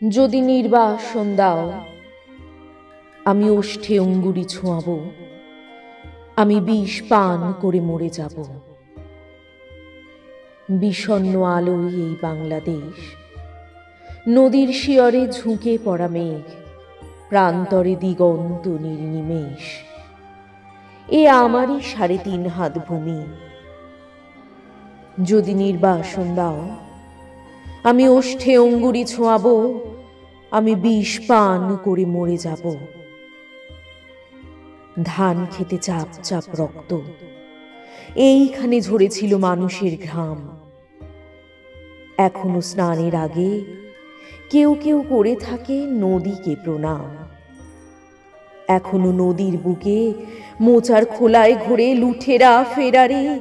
যদি নির্বাসন দাও, আমি ওষ্ঠে অঙ্গুরি ছোঁয়াব, আমি বিষ পান করে মরে যাব। বিষণ্ণ আলোয় এই বাংলাদেশ, নদীর শিয়রে ঝুঁকে পড়া মেঘ, প্রান্তরে দিগন্ত নির্নিমেষ। এ আমারই ৩.৫ হাত ভূমি। যদি নির্বাসন দাও, আমি ওষ্ঠে অঙ্গুরি ছোঁয়াব, আমি বিষ পান করে মরে যাব। ধান খেতে চাপ চাপ রক্ত, এইখানে ঝরেছিল মানুষের ঘাম। এখনো স্নানের আগে কেউ কেউ করে থাকে নদীকে প্রণাম। এখনো নদীর বুকে মোচার খোলায় ঘোরে লুঠেরা ফেরারে।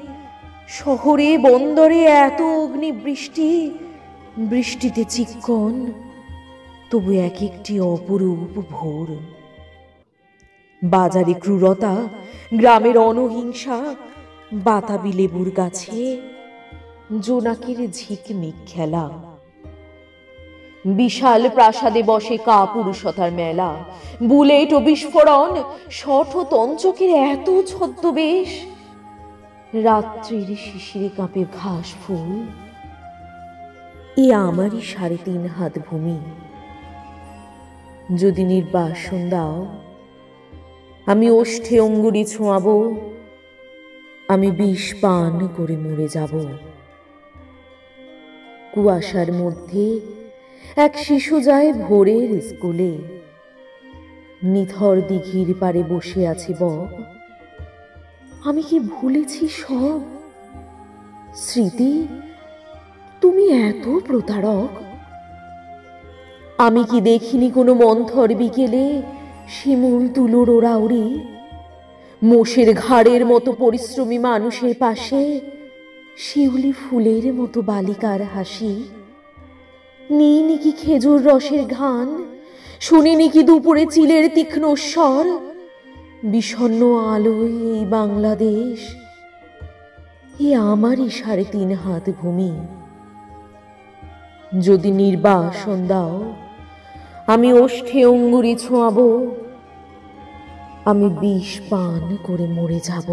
শহরে বন্দরে এত অগ্নিবৃষ্টি, বৃষ্টিতে চিক্কন, তবু এক একটি অপরূপ ভোর। বাজারে ক্রূরতা, গ্রামের অনহিংসা, বাতাবি লেবুর গাছে জোনাকির ঝিকমিক খেলা। বিশাল প্রাসাদে বসে কাপুরুষতার মেলা, বুলেট ও বিস্ফোরণ, শঠ ও তঞ্চকের এত ছদ্মবেশ। রাত্রির শিশিরে কাঁপে ঘাস ফুল। এ আমারই ৩.৫ হাত ভূমি। যদি নির্বাসন দাও, আমি ওষ্ঠে অঙ্গুরি ছোঁয়াব, আমি বিষ পান করে মরে যাব। কুয়াশার মধ্যে এক শিশু যায় ভোরের স্কুলে। নিথর দিঘির পারে বসে আছে বক। আমি কি ভুলেছি সব? স্মৃতি, তুমি এত প্রতারক। আমি কি দেখিনি কোনো মন্থর বিকেলে শিমুল তুলোর ওরাউরি? মোষের ঘাড়ের মতো পরিশ্রমী মানুষের পাশে শিউলি ফুলের মতো বালিকার হাসি। নিইনি কি খেজুর রসের ঘ্রাণ? শুনিনি কি দুপুরে চিলের তীক্ষ্ণ স্বর? বিষণ্ণ আলোয় এই বাংলাদেশ, এ আমারই ৩.৫ হাত ভূমি। যদি নির্বাসন দাও, আমি ওষ্ঠে অঙ্গুরি ছোঁয়াব, আমি বিষ পান করে মরে যাব।